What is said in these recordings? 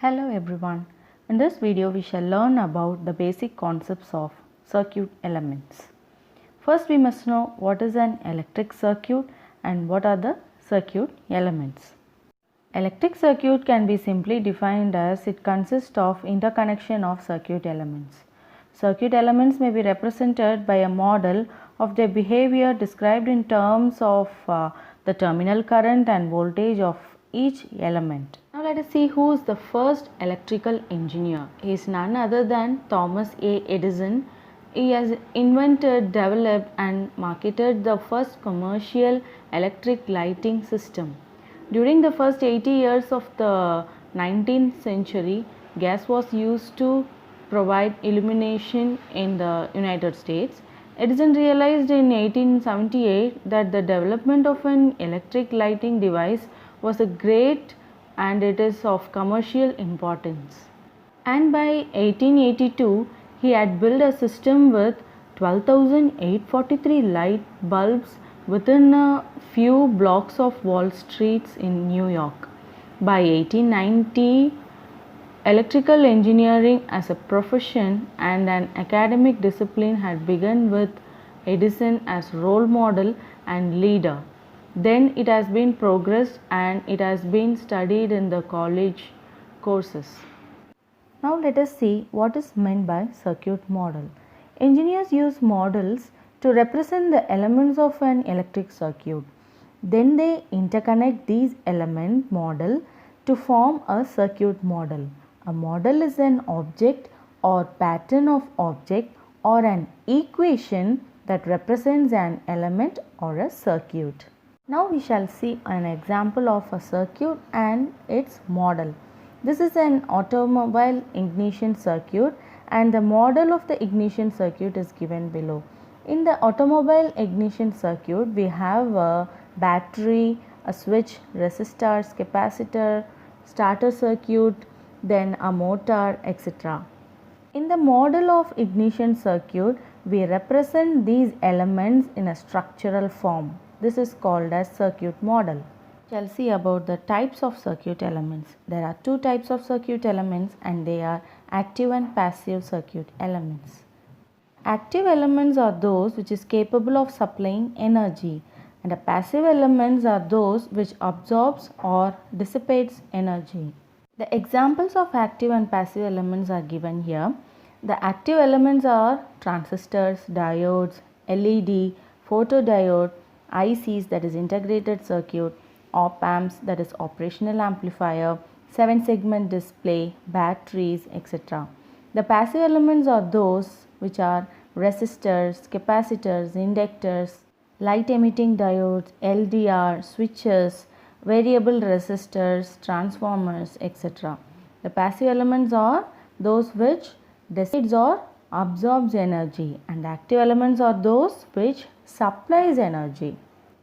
Hello everyone. In this video we shall learn about the basic concepts of circuit elements. First we must know what is an electric circuit and what are the circuit elements. Electric circuit can be simply defined as it consists of interconnection of circuit elements. Circuit elements may be represented by a model of their behavior described in terms of the terminal current and voltage of each element. Now let us see who is the first electrical engineer. He is none other than Thomas A. Edison. He has invented, developed and marketed the first commercial electric lighting system. During the first 80 years of the 19th century, gas was used to provide illumination in the United States. Edison realized in 1878 that the development of an electric lighting device was a great and it is of commercial importance. And by 1882, he had built a system with 12,843 light bulbs within a few blocks of Wall Street in New York. By 1890, electrical engineering as a profession and an academic discipline had begun with Edison as role model and leader. Then it has been progressed and it has been studied in the college courses. Now let us see what is meant by circuit model. Engineers use models to represent the elements of an electric circuit. Then they interconnect these element model to form a circuit model. A model is an object or pattern of object or an equation that represents an element or a circuit. Now we shall see an example of a circuit and its model. This is an automobile ignition circuit and the model of the ignition circuit is given below. In the automobile ignition circuit, we have a battery, a switch, resistors, capacitor, starter circuit, then a motor, etc. In the model of ignition circuit, we represent these elements in a structural form. This is called as circuit model. We shall see about the types of circuit elements. There are two types of circuit elements and they are active and passive circuit elements. Active elements are those which is capable of supplying energy and the passive elements are those which absorbs or dissipates energy. The examples of active and passive elements are given here. The active elements are transistors, diodes, LED, photodiode, ICs that is integrated circuit, op-amps that is operational amplifier, 7-segment display, batteries, etc. The passive elements are those which are resistors, capacitors, inductors, light emitting diodes, LDR, switches, variable resistors, transformers, etc. The passive elements are those which dissipates or absorbs energy and the active elements are those which supplies energy.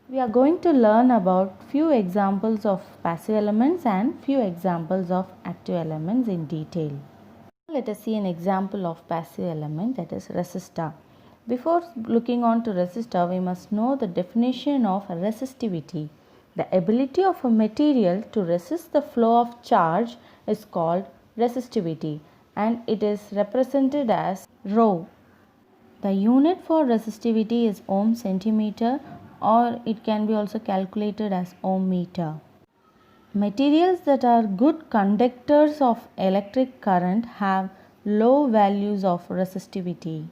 We are going to learn about few examples of passive elements and few examples of active elements in detail. Let us see an example of passive element, that is resistor. Before looking on to resistor, we must know the definition of resistivity. The ability of a material to resist the flow of charge is called resistivity and it is represented as rho. The unit for resistivity is ohm centimeter or it can be also calculated as ohm meter. Materials that are good conductors of electric current have low values of resistivity.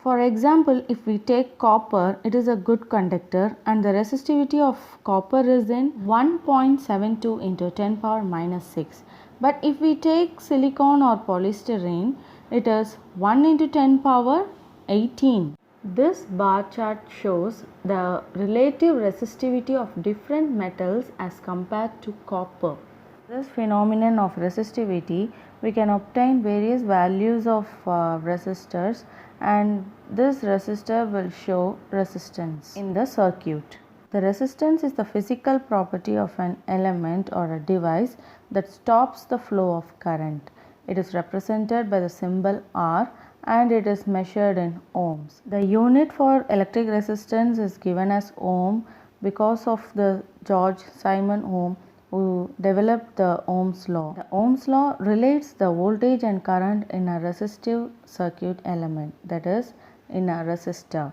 For example, if we take copper, it is a good conductor and the resistivity of copper is in 1.72 into 10 power minus 6. But if we take silicon or polystyrene, it is 1 into 10 power 18. This bar chart shows the relative resistivity of different metals as compared to copper. This phenomenon of resistivity, we can obtain various values of resistors and this resistor will show resistance in the circuit. The resistance is the physical property of an element or a device that stops the flow of current. It is represented by the symbol R and it is measured in ohms. The unit for electric resistance is given as ohm because of the George Simon Ohm who developed the Ohm's law. The Ohm's law relates the voltage and current in a resistive circuit element, that is, in a resistor.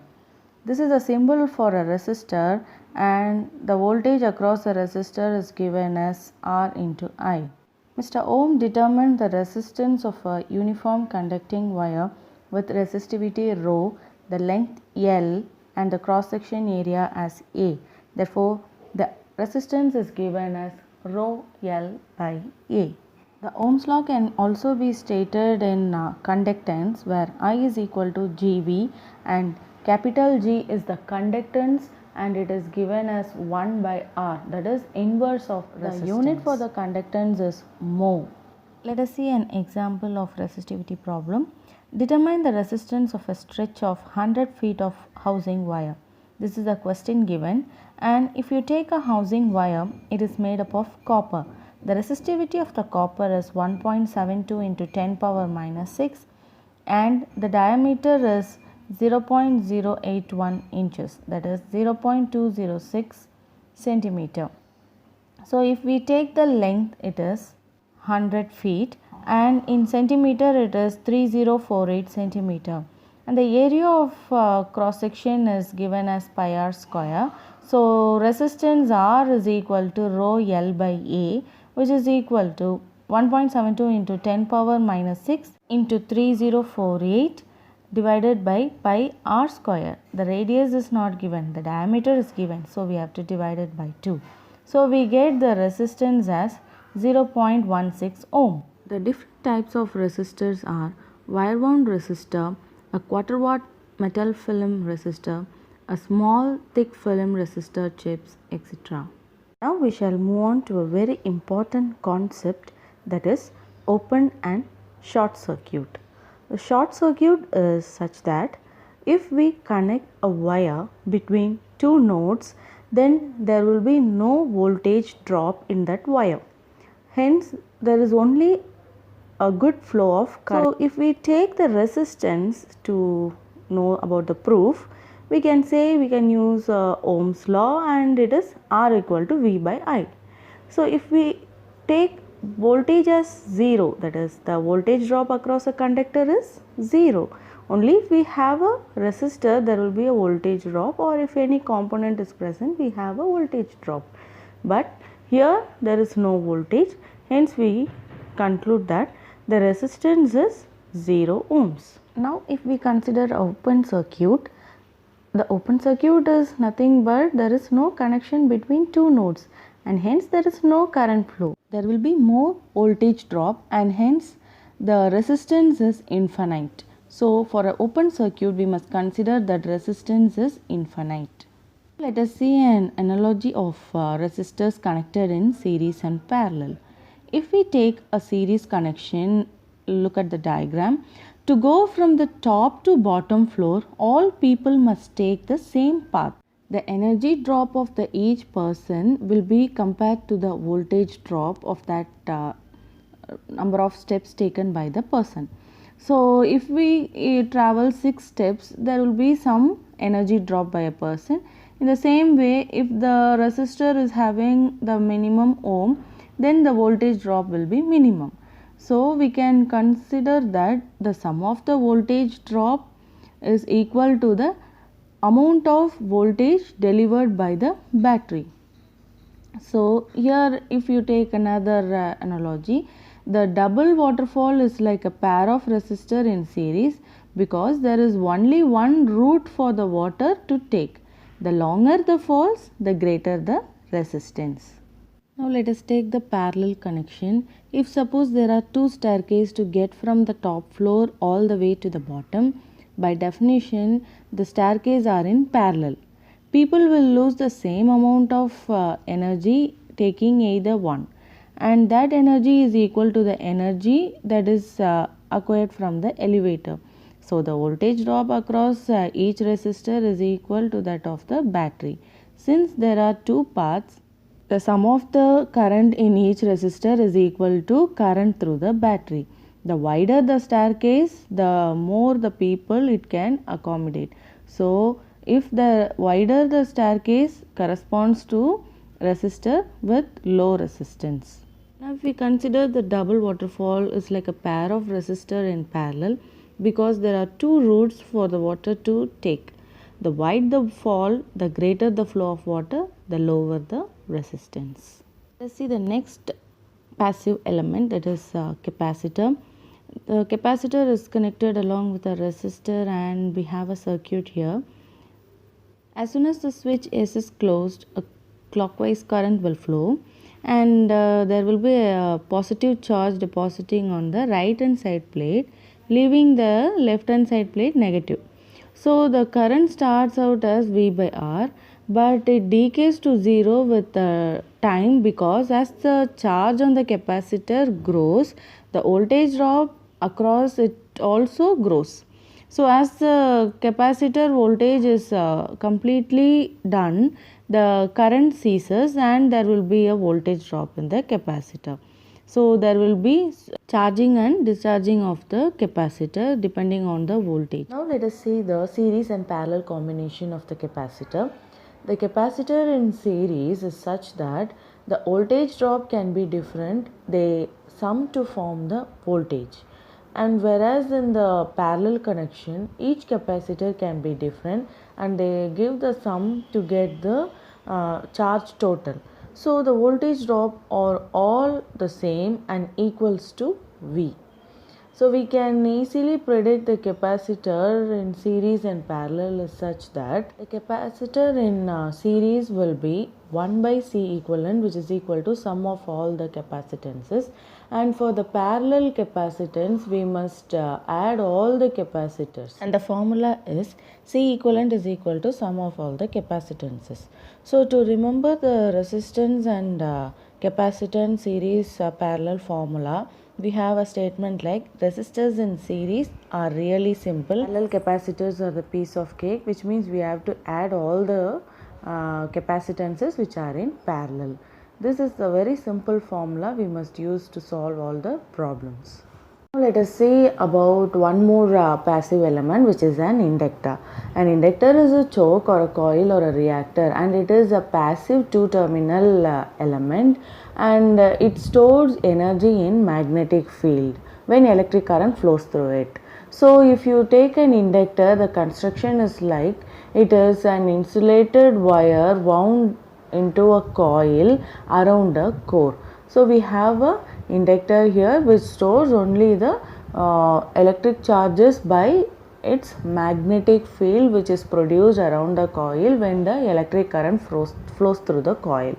This is a symbol for a resistor, and the voltage across the resistor is given as R into I. Mr. Ohm determined the resistance of a uniform conducting wire with resistivity rho, the length L, and the cross section area as A. Therefore, the resistance is given as rho L by A. The Ohm's law can also be stated in conductance, where I is equal to Gv and capital G is the conductance, and it is given as 1 by R, that is inverse of resistance. The unit for the conductance is mho. Let us see an example of resistivity problem. Determine the resistance of a stretch of 100 feet of housing wire. This is a question given, and if you take a housing wire, it is made up of copper. The resistivity of the copper is 1.72 into 10 power minus 6, and the diameter is 0.081 inches, that is 0.206 centimeter. So if we take the length, it is 100 feet, and in centimeter it is 3048 centimeter, and the area of cross section is given as pi r square. So resistance R is equal to rho L by A, which is equal to 1.72 into 10 power minus 6 into 3048 divided by pi r square. The radius is not given, the diameter is given, so we have to divide it by 2. So we get the resistance as 0.16 ohm. The different types of resistors are wire wound resistor, a quarter watt metal film resistor, a small thick film resistor chips, etc. Now we shall move on to a very important concept, that is open and short circuit. The short circuit is such that if we connect a wire between two nodes, then there will be no voltage drop in that wire. Hence, there is only a good flow of current. So, if we take the resistance to know about the proof, we can say we can use Ohm's law, and it is R equal to V by I. So, if we take voltage as 0, that is the voltage drop across a conductor is 0. Only if we have a resistor, there will be a voltage drop, or if any component is present, we have a voltage drop. But here there is no voltage, hence we conclude that the resistance is 0 ohms. Now if we consider an open circuit, the open circuit is nothing but there is no connection between two nodes, and hence there is no current flow. There will be more voltage drop, and hence the resistance is infinite. So for an open circuit, we must consider that resistance is infinite. Let us see an analogy of resistors connected in series and parallel. If we take a series connection, look at the diagram. To go from the top to bottom floor, all people must take the same path. The energy drop of each person will be compared to the voltage drop of that number of steps taken by the person. So if we travel 6 steps, there will be some energy drop by a person. In the same way, if the resistor is having the minimum ohm, then the voltage drop will be minimum. So we can consider that the sum of the voltage drop is equal to the amount of voltage delivered by the battery. So here if you take another analogy, the double waterfall is like a pair of resistor in series, because there is only one route for the water to take. The longer the falls, the greater the resistance. Now let us take the parallel connection. If suppose there are 2 staircases to get from the top floor all the way to the bottom, by definition the staircases are in parallel. People will lose the same amount of energy taking either one, and that energy is equal to the energy that is acquired from the elevator. So the voltage drop across each resistor is equal to that of the battery. Since there are 2 paths, the sum of the current in each resistor is equal to current through the battery. The wider the staircase, the more the people it can accommodate. So if the wider the staircase corresponds to resistor with low resistance. Now if we consider the double waterfall is like a pair of resistor in parallel, because there are two routes for the water to take. The wider the fall, the greater the flow of water, the lower the resistance. Let's see the next passive element, that is capacitor. The capacitor is connected along with a resistor and we have a circuit here. As soon as the switch S is closed, a clockwise current will flow and there will be a positive charge depositing on the right hand side plate, leaving the left hand side plate negative. So the current starts out as V by R, but it decays to 0 with time, because as the charge on the capacitor grows, the voltage drop across it also grows. So as the capacitor voltage is completely done, the current ceases and there will be a voltage drop in the capacitor. So there will be charging and discharging of the capacitor depending on the voltage. Now let us see the series and parallel combination of the capacitor. The capacitor in series is such that the voltage drop can be different. They sum to form the voltage. And whereas in the parallel connection, each capacitor can be different and they give the sum to get the charge total. So the voltage drop are all the same and equals to V. So we can easily predict the capacitor in series and parallel is such that the capacitor in series will be 1 by C equivalent, which is equal to sum of all the capacitances, and for the parallel capacitance we must add all the capacitors, and the formula is C equivalent is equal to sum of all the capacitances. So to remember the resistance and capacitance series parallel formula, we have a statement like resistors in series are really simple. Parallel capacitors are the piece of cake, which means we have to add all the capacitances which are in parallel. This is a very simple formula we must use to solve all the problems. Now let us see about one more passive element, which is an inductor. An inductor is a choke or a coil or a reactor, and it is a passive two-terminal element, and it stores energy in magnetic field when electric current flows through it. So if you take an inductor, the construction is like it is an insulated wire wound into a coil around a core. So we have a inductor here which stores only the electric charges by its magnetic field which is produced around the coil when the electric current flows through the coil.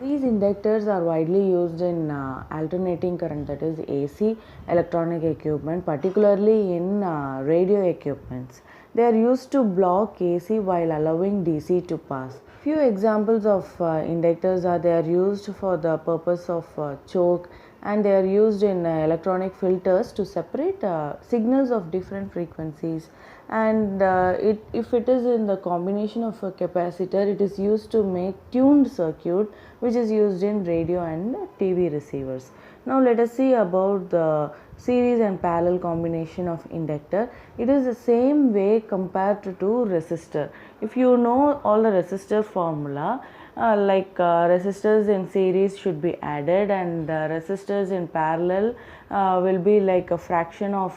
These inductors are widely used in alternating current, that is AC electronic equipment, particularly in radio equipments. They are used to block AC while allowing DC to pass. Few examples of inductors are they are used for the purpose of choke, and they are used in electronic filters to separate signals of different frequencies, and if it is in the combination of a capacitor, it is used to make tuned circuit which is used in radio and TV receivers. Now let us see about the series and parallel combination of inductor. It is the same way compared to resistor. If you know all the resistor formula, resistors in series should be added and resistors in parallel will be like a fraction of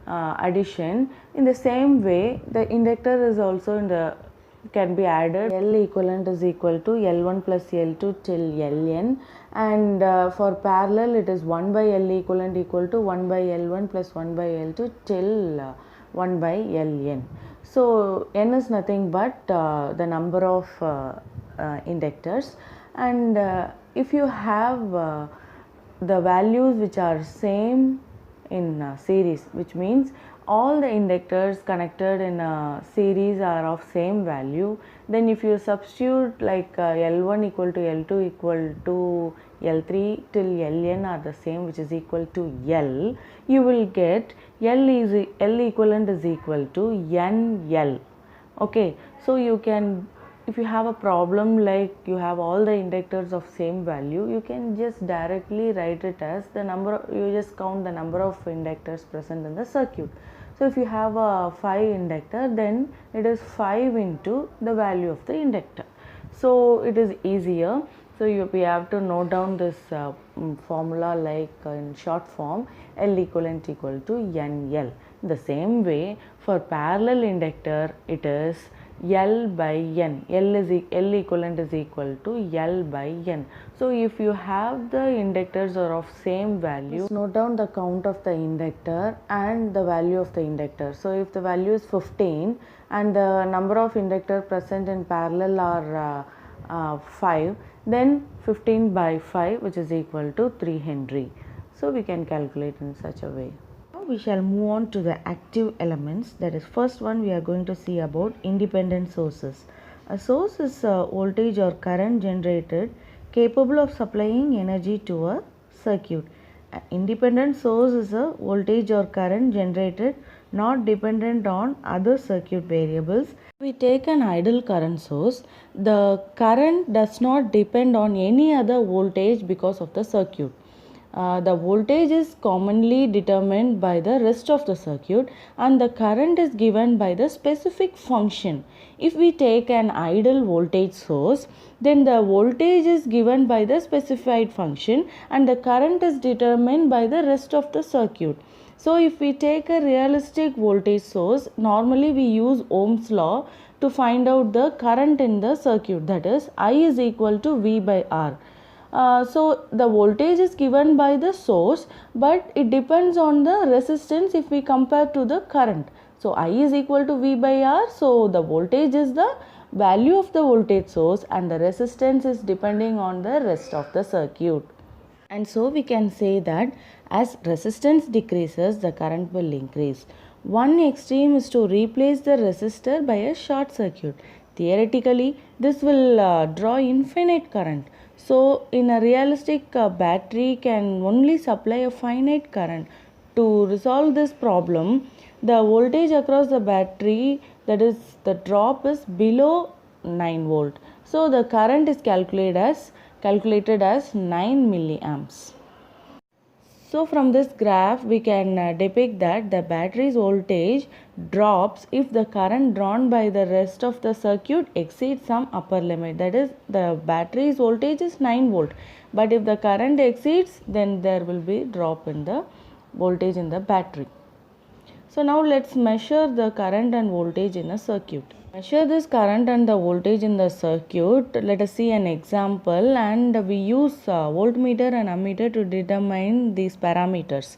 addition. In the same way, the inductor is also can be added. L equivalent is equal to L1 plus L2 till Ln, and for parallel it is 1 by L equivalent equal to 1 by L1 plus 1 by L2 till 1 by Ln. So n is nothing but the number of inductors, and if you have the values which are same in series, which means all the inductors connected in a series are of same value, then if you substitute like L1 equal to L2 equal to L3 till Ln are the same, which is equal to L, you will get L equivalent is equal to NL. Okay, so you can, if you have a problem like you have all the inductors of same value, you can just directly write it as the number, you just count the number of inductors present in the circuit. So if you have a 5 inductor, then it is 5 into the value of the inductor. So it is easier. So we have to note down this formula like in short form, L equivalent equal to NL. The same way for parallel inductor it is L by N. L equivalent is equal to L by N. So if you have the inductors are of same value, just note down the count of the inductor and the value of the inductor. So if the value is 15 and the number of inductor present in parallel are 5, then 15 by 5, which is equal to 3 Henry. So we can calculate in such a way. Now we shall move on to the active elements. That is, first one we are going to see about independent sources. A source is a voltage or current generated capable of supplying energy to a circuit. An independent source is a voltage or current generated not dependent on other circuit variables. We take an idle current source. The current does not depend on any other voltage because of the circuit. The voltage is commonly determined by the rest of the circuit and the current is given by the specific function. If we take an idle voltage source, then the voltage is given by the specified function and the current is determined by the rest of the circuit. So if we take a realistic voltage source, normally we use Ohm's law to find out the current in the circuit, that is I is equal to V by R. So the voltage is given by the source, but it depends on the resistance if we compare to the current. So I is equal to V by R, so the voltage is the value of the voltage source and the resistance is depending on the rest of the circuit. And so we can say that as resistance decreases, the current will increase. One extreme is to replace the resistor by a short circuit. Theoretically, this will draw infinite current. So in a realistic battery can only supply a finite current. To resolve this problem, the voltage across the battery, that is the drop, is below 9 volt. So the current is calculated as 9 milliamps. So from this graph we can depict that the battery's voltage drops if the current drawn by the rest of the circuit exceeds some upper limit. That is, the battery's voltage is 9 volt, but if the current exceeds, then there will be drop in the voltage in the battery. So now let's measure the current and voltage in a circuit. Measure this current and the voltage in the circuit. Let us see an example, and we use voltmeter and ammeter to determine these parameters.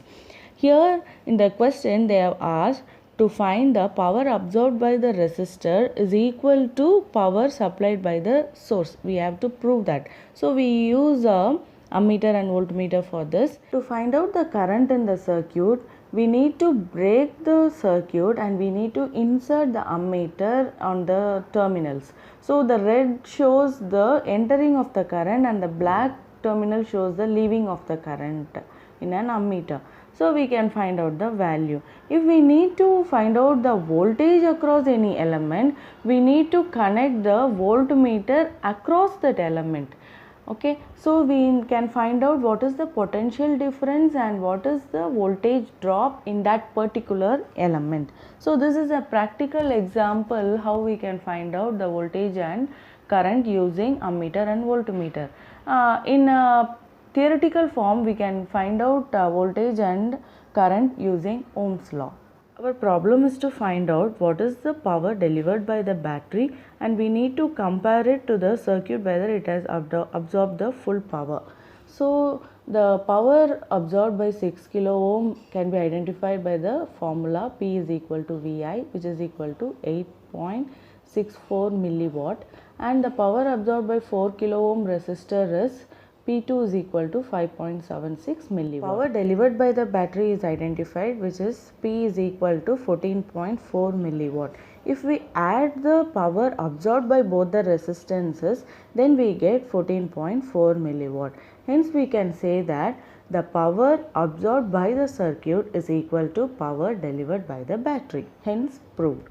Here in the question they have asked to find the power absorbed by the resistor is equal to power supplied by the source. We have to prove that. So we use ammeter and voltmeter for this. To find out the current in the circuit, we need to break the circuit and we need to insert the ammeter on the terminals. So the red shows the entering of the current and the black terminal shows the leaving of the current in an ammeter. So we can find out the value. If we need to find out the voltage across any element, we need to connect the voltmeter across that element. Okay, so we can find out what is the potential difference and what is the voltage drop in that particular element. So this is a practical example how we can find out the voltage and current using ammeter and voltmeter. In a theoretical form, we can find out voltage and current using Ohm's law. Our problem is to find out what is the power delivered by the battery, and we need to compare it to the circuit whether it has absorbed the full power. So the power absorbed by 6 kilo ohm can be identified by the formula P is equal to VI, which is equal to 8.64 milliwatt, and the power absorbed by 4 kilo ohm resistor is P2 is equal to 5.76 milliwatt. Power delivered by the battery is identified, which is P is equal to 14.4 milliwatt. If we add the power absorbed by both the resistances, then we get 14.4 milliwatt. Hence we can say that the power absorbed by the circuit is equal to power delivered by the battery. Hence proved.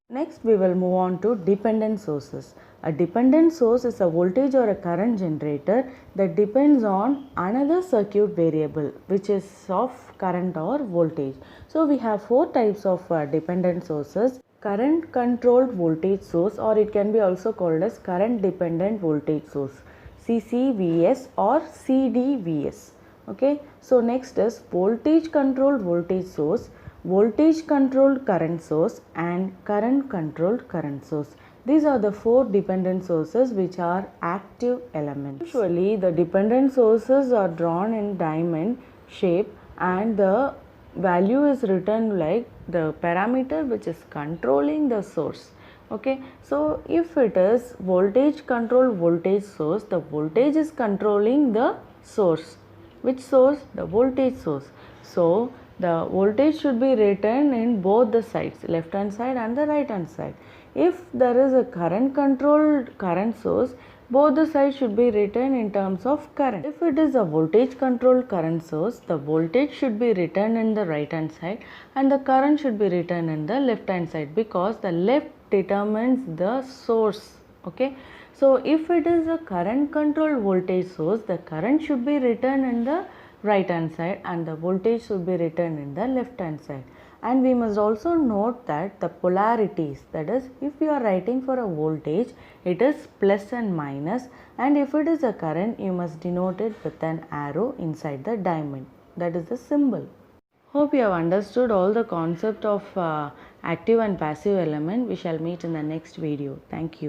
Next we will move on to dependent sources. A dependent source is a voltage or a current generator that depends on another circuit variable, which is of current or voltage. So we have four types of dependent sources. current controlled voltage source, or it can be also called as current dependent voltage source, CCVS or CDVS. Okay, so next is voltage controlled voltage source, voltage controlled current source and current controlled current source. These are the four dependent sources which are active elements. Usually the dependent sources are drawn in diamond shape and the value is written like the parameter which is controlling the source. Okay, so if it is voltage controlled voltage source, the voltage is controlling the source. Which source? The voltage source. So the voltage should be written in both the sides, left hand side and the right hand side. If there is a current controlled current source, both the sides should be written in terms of current. If it is a voltage controlled current source, the voltage should be written in the right hand side and the current should be written in the left hand side, because the left determines the source. Okay, so if it is a current controlled voltage source, the current should be written in the right hand side and the voltage should be written in the left hand side. And we must also note that the polarities, that is, if you are writing for a voltage, it is plus and minus, and if it is a current, you must denote it with an arrow inside the diamond, that is the symbol. Hope you have understood all the concept of active and passive element. We shall meet in the next video. Thank you.